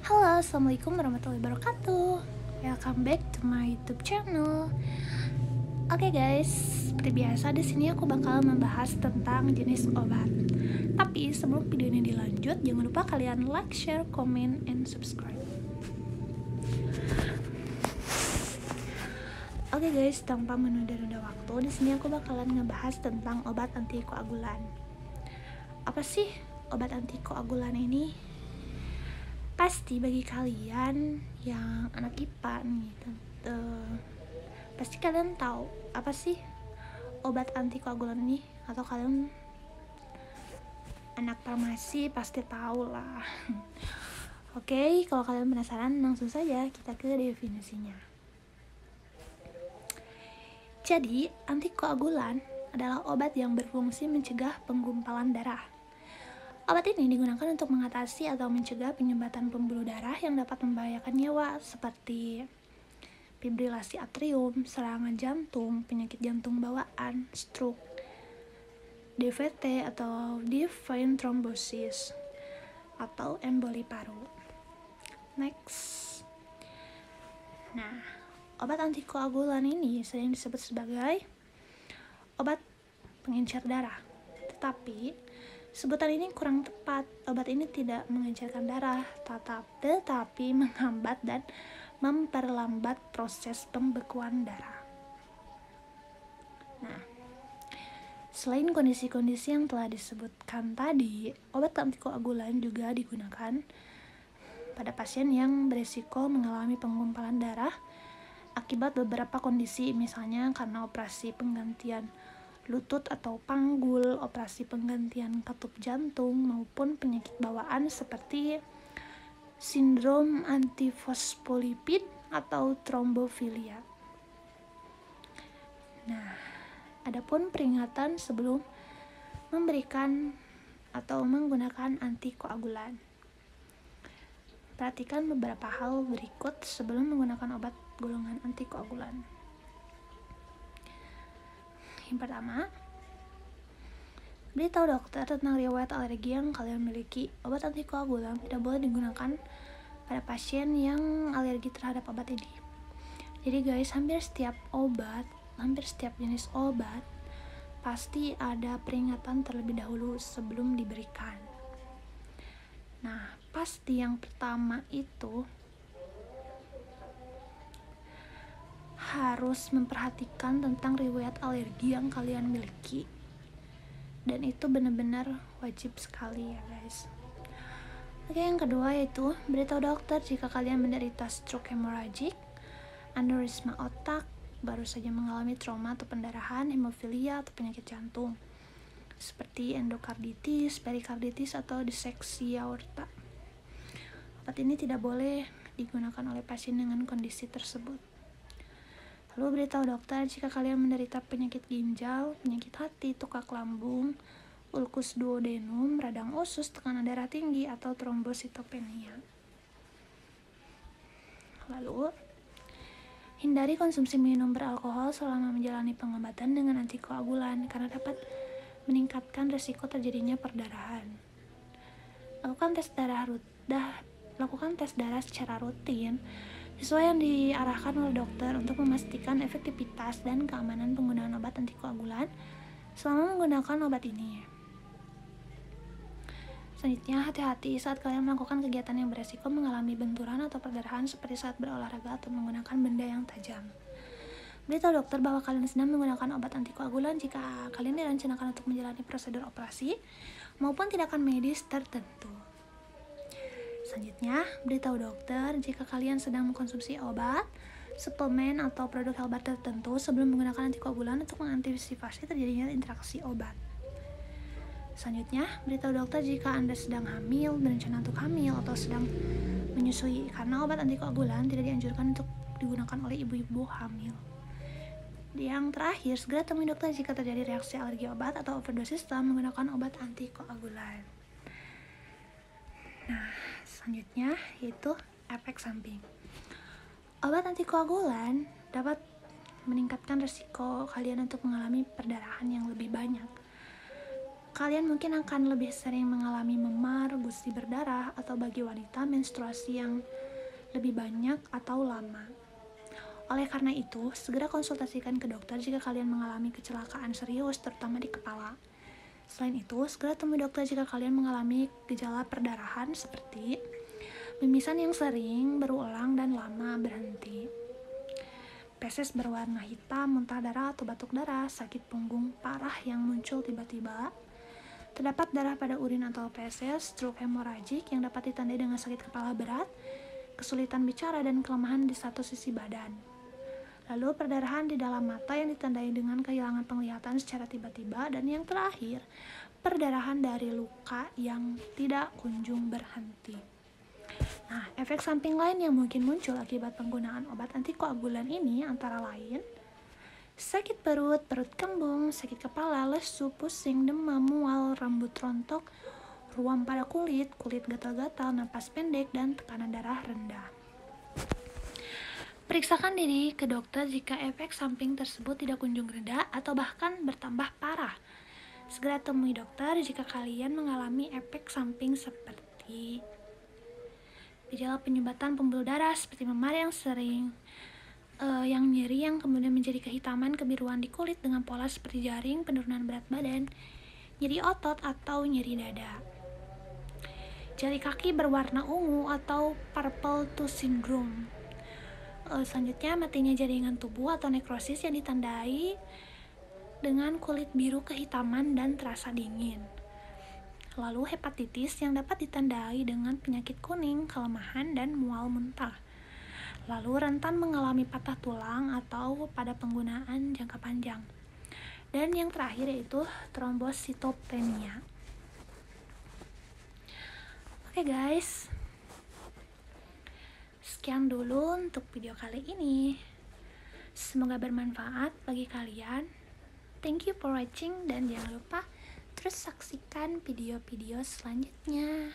Halo, assalamualaikum warahmatullahi wabarakatuh. Welcome back to my YouTube channel. Oke guys, seperti biasa di sini aku bakal membahas tentang jenis obat. Tapi sebelum video ini dilanjut, jangan lupa kalian like, share, comment, and subscribe. Oke guys, tanpa menunda-nunda waktu, di sini aku bakalan ngebahas tentang obat antikoagulan. Apa sih obat antikoagulan ini? Pasti bagi kalian yang anak IPA nih, pasti kalian tahu apa sih obat antikoagulan ini, atau kalian anak farmasi pasti tahu lah. Oke, kalau kalian penasaran, langsung saja kita ke definisinya. Jadi, antikoagulan adalah obat yang berfungsi mencegah penggumpalan darah. Obat ini digunakan untuk mengatasi atau mencegah penyumbatan pembuluh darah yang dapat membahayakan nyawa, seperti fibrilasi atrium, serangan jantung, penyakit jantung bawaan, stroke, DVT atau deep vein thrombosis, atau emboli paru. Next. Nah, obat antikoagulan ini sering disebut sebagai obat pengencer darah. Tetapi sebutan ini kurang tepat. Obat ini tidak mengencerkan darah, tetapi menghambat dan memperlambat proses pembekuan darah. Nah, selain kondisi-kondisi yang telah disebutkan tadi, obat antikoagulan juga digunakan pada pasien yang berisiko mengalami penggumpalan darah akibat beberapa kondisi, misalnya karena operasi penggantian lutut atau panggul, operasi penggantian katup jantung, maupun penyakit bawaan seperti sindrom antifosfolipid atau trombofilia. Nah, adapun peringatan sebelum memberikan atau menggunakan antikoagulan. Perhatikan beberapa hal berikut sebelum menggunakan obat golongan antikoagulan. Yang pertama, beritahu dokter tentang riwayat alergi yang kalian miliki. Obat antikoagulan tidak boleh digunakan pada pasien yang alergi terhadap obat ini. Jadi guys, hampir setiap jenis obat pasti ada peringatan terlebih dahulu sebelum diberikan. Nah, pasti yang pertama itu harus memperhatikan tentang riwayat alergi yang kalian miliki, dan itu benar-benar wajib sekali ya guys. Oke, yang kedua yaitu beritahu dokter jika kalian menderita stroke hemorragik, aneurisma otak, baru saja mengalami trauma atau pendarahan, hemofilia atau penyakit jantung seperti endokarditis, perikarditis atau diseksi aorta. Obat ini tidak boleh digunakan oleh pasien dengan kondisi tersebut. Lalu beritahu dokter jika kalian menderita penyakit ginjal, penyakit hati, tukak lambung, ulkus duodenum, radang usus, tekanan darah tinggi, atau trombositopenia. Lalu, hindari konsumsi minum beralkohol selama menjalani pengobatan dengan antikoagulan karena dapat meningkatkan risiko terjadinya perdarahan. Lakukan tes darah secara rutin sesuai yang diarahkan oleh dokter untuk memastikan efektivitas dan keamanan penggunaan obat antikoagulan selama menggunakan obat ini. Selanjutnya, hati-hati saat kalian melakukan kegiatan yang beresiko mengalami benturan atau perdarahan seperti saat berolahraga atau menggunakan benda yang tajam. Beritahu dokter bahwa kalian sedang menggunakan obat antikoagulan jika kalian direncanakan untuk menjalani prosedur operasi maupun tindakan medis tertentu. Selanjutnya, beritahu dokter jika kalian sedang mengkonsumsi obat, suplemen, atau produk herbal tertentu sebelum menggunakan antikoagulan untuk mengantisipasi terjadinya interaksi obat. Selanjutnya, beritahu dokter jika Anda sedang hamil, berencana untuk hamil, atau sedang menyusui, karena obat antikoagulan tidak dianjurkan untuk digunakan oleh ibu-ibu hamil. Yang terakhir, segera temui dokter jika terjadi reaksi alergi obat atau overdosis setelah menggunakan obat antikoagulan. Nah, selanjutnya yaitu efek samping. Obat antikoagulan dapat meningkatkan risiko kalian untuk mengalami perdarahan yang lebih banyak. Kalian mungkin akan lebih sering mengalami memar, gusi berdarah, atau bagi wanita menstruasi yang lebih banyak atau lama. Oleh karena itu, segera konsultasikan ke dokter jika kalian mengalami kecelakaan serius, terutama di kepala. Selain itu, segera temui dokter jika kalian mengalami gejala perdarahan seperti mimisan yang sering, berulang, dan lama berhenti. Feses berwarna hitam, muntah darah atau batuk darah, sakit punggung parah yang muncul tiba-tiba, terdapat darah pada urin atau feses, stroke hemoragik yang dapat ditandai dengan sakit kepala berat, kesulitan bicara, dan kelemahan di satu sisi badan. Lalu perdarahan di dalam mata yang ditandai dengan kehilangan penglihatan secara tiba-tiba, dan yang terakhir, perdarahan dari luka yang tidak kunjung berhenti. Nah, efek samping lain yang mungkin muncul akibat penggunaan obat antikoagulan ini antara lain sakit perut, perut kembung, sakit kepala, lesu, pusing, demam, mual, rambut rontok, ruam pada kulit, kulit gatal-gatal, napas pendek, dan tekanan darah rendah. Periksakan diri ke dokter jika efek samping tersebut tidak kunjung reda atau bahkan bertambah parah. Segera temui dokter jika kalian mengalami efek samping seperti gejala penyumbatan pembuluh darah seperti memar yang sering, yang nyeri yang kemudian menjadi kehitaman kebiruan di kulit dengan pola seperti jaring, penurunan berat badan, nyeri otot atau nyeri dada. Jari kaki berwarna ungu atau purple tooth syndrome. Selanjutnya, matinya jaringan tubuh atau nekrosis yang ditandai dengan kulit biru kehitaman dan terasa dingin. Lalu hepatitis yang dapat ditandai dengan penyakit kuning, kelemahan, dan mual muntah. Lalu rentan mengalami patah tulang atau pada penggunaan jangka panjang. Dan yang terakhir yaitu trombositopenia. Oke guys, sekian dulu untuk video kali ini. Semoga bermanfaat bagi kalian. Thank you for watching dan jangan lupa terus saksikan video-video selanjutnya.